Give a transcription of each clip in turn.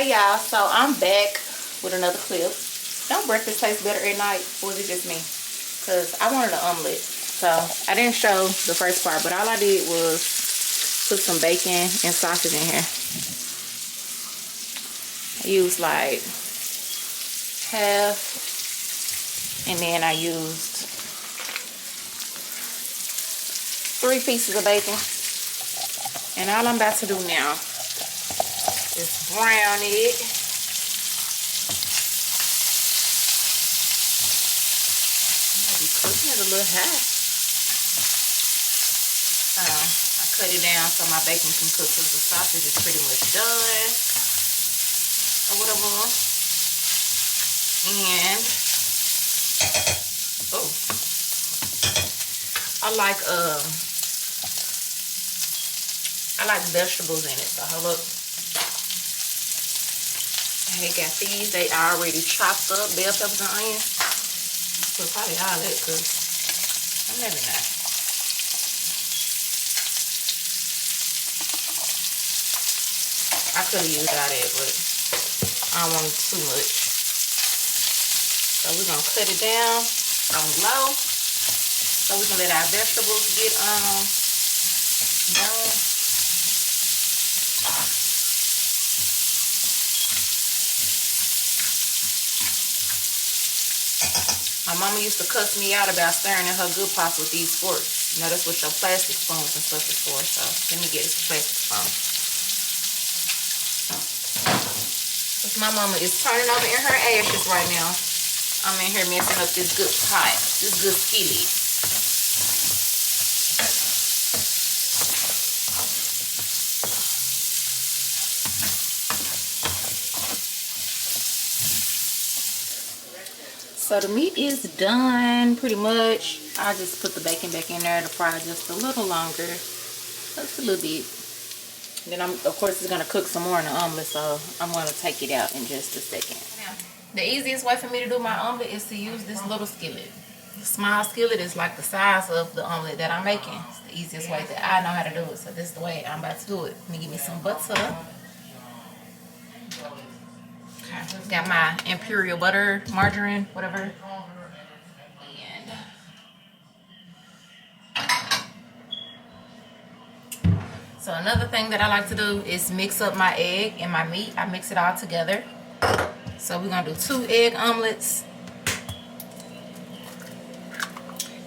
Hey y'all, so I'm back with another clip. Don't breakfast taste better at night, or is it just me? Because I wanted an omelet, so I didn't show the first part, but all I did was put some bacon and sausage in here. I used like half, and then I used 3 pieces of bacon. And all I'm about to do now is brown it. I'll be cooking it a little high. So I cut it down so my bacon can cook because the sausage is pretty much done. Or whatever. And oh, I like vegetables in it. So hold up. I got these. They already chopped up, bell peppers and onions. So probably all that because I'm never not. I could have used all that, but I don't want too much. So we're gonna cut it down on low so we can let our vegetables get done. My mama used to cuss me out about stirring in her good pots with these forks. You know, that's what your plastic spoons and stuff is for. So let me get this plastic spoon. Because my mama is turning over in her ashes right now. I'm in here messing up this good pot, this good skillet. So the meat is done pretty much. I just put the bacon back in there to fry just a little longer, just a little bit. And then of course it's gonna cook some more in the omelet, so I'm gonna take it out in just a second. Now, the easiest way for me to do my omelet is to use this little skillet. The small skillet is like the size of the omelet that I'm making. It's the easiest way that I know how to do it. So this is the way I'm about to do it. Let me give me some butter. Got my imperial butter, margarine, whatever. And so another thing that I like to do is mix up my egg and my meat. I mix it all together. So we're gonna do 2 egg omelets.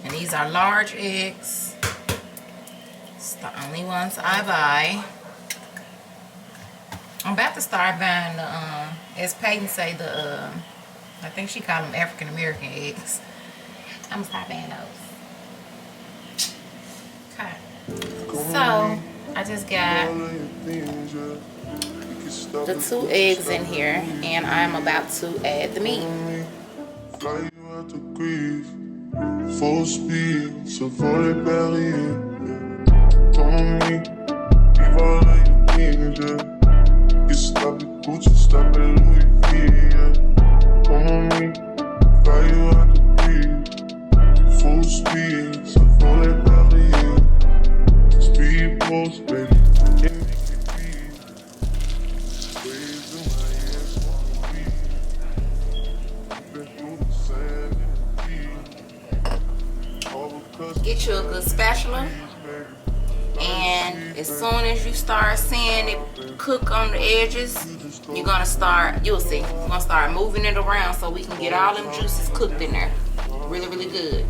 And these are large eggs. It's the only ones I buy. I'm about to start buying the, as Peyton say, the, I think she called them African American eggs. I'm gonna start buying those. Okay. So, I just got the 2 eggs in here, and I'm about to add the meat. Full speed, so for the belly. Stop it, Gucci, stop it, Louis V, yeah. Come on me, fly you out the breeze. Full speed, so for that belly, yeah. Speed post, baby, and make it beat. Waves in my hands, wanna be. Been through the sand and the beat. Get you a good spatula. And as soon as you start seeing it cook on the edges, you're gonna start, you'll see, we're gonna start moving it around so we can get all them juices cooked in there. Really, really good.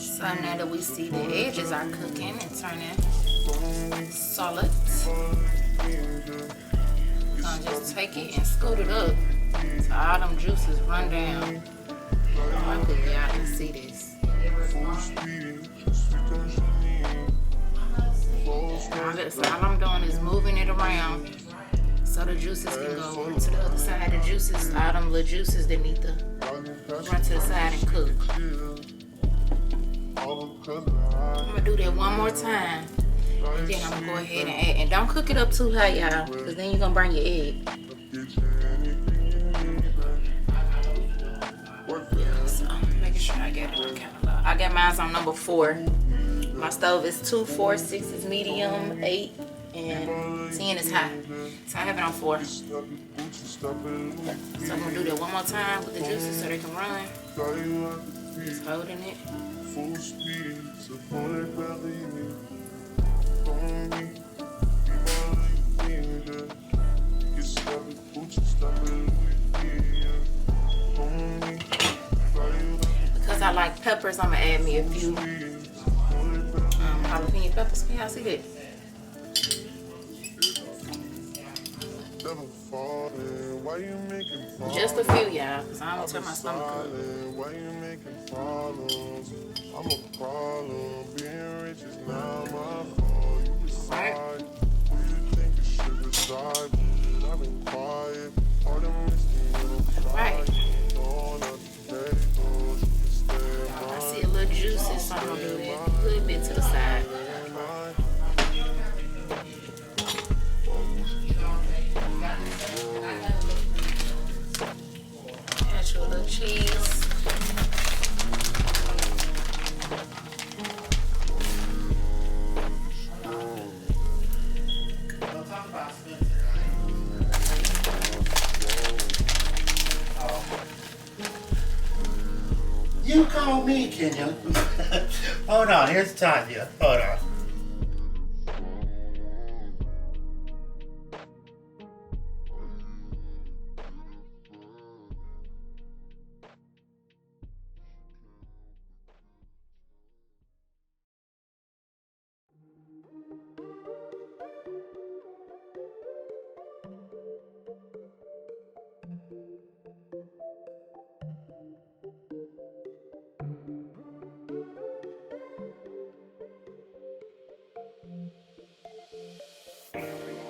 So now that we see the edges are cooking and turning solid, gonna just take it and scoot it up so all them juices run down. Hopefully y'all can see this. All I'm doing is moving it around so the juices can go to the other side. The juices, all them little juices that need to run to the side and cook. I'm gonna do that one more time, and then I'm gonna go ahead and add. And don't cook it up too high, y'all, because then you're gonna burn your egg. Yeah, so making sure I get it on catalog. I got mine on number 4. My stove is 2, 4, 6 is medium, 8, and 10 is high. So I have it on 4. So I'm gonna do that one more time with the juices so they can run. Just holding it. Because I like peppers, I'm gonna add me a few jalapeno peppers. Can y'all see that? Just a few, y'all, because I don't want to tear my stomach up. Right. Right. I see a little juicy, so I'm going to do that a little bit to the side. Add your little cheese. You call me, can you? Hold on, here's Tanya. Hold on.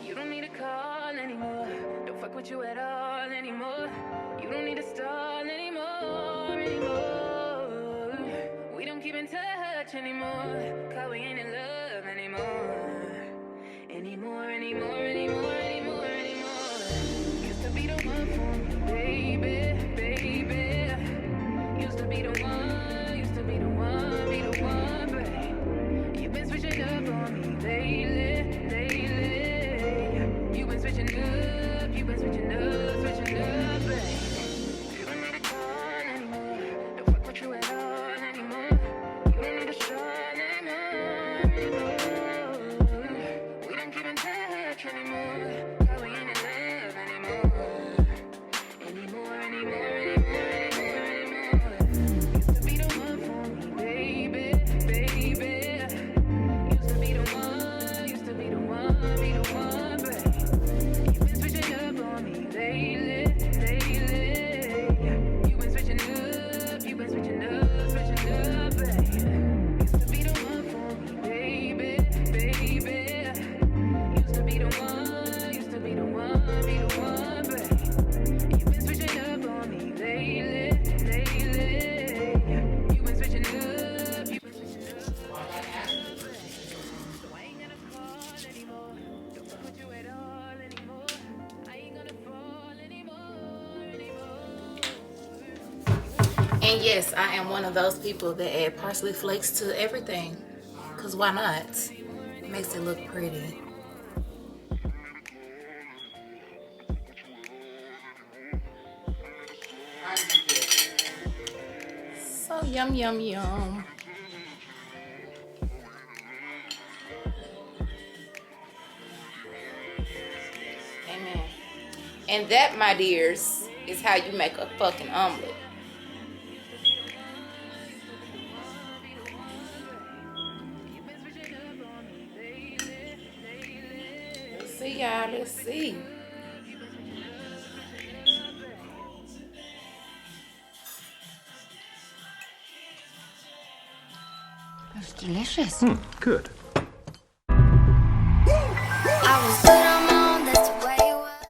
You don't need to call anymore. Don't fuck with you at all anymore. You don't need to stall anymore. We don't keep in touch anymore. Cause we ain't in love anymore. Anymore. Used to be the one for me, baby. Used to be the one, babe. You've been switching up on me lately. You've been switching up, babe. You don't need to call anymore. Don't fuck with you at all anymore. You don't need to straw anymore. We don't keep in touch anymore. Cause we ain't in love anymore. Used to be the one for me, baby. Used to be the one, babe. You've been switching up on me lately. You've been switching up, babe. Used to be the one for me, baby. Used to be the one, babe. You've been switching up on me lately. You've been switching up, So I ain't gonna call anymore. Don't fuck with you at all anymore. I ain't gonna fall anymore. And yes, I am one of those people that add parsley flakes to everything. Because why not? It makes it look pretty. So yum. Amen. And that, my dears, is how you make a fucking omelet. Let's see, y'all. Let's see. That's delicious. Good.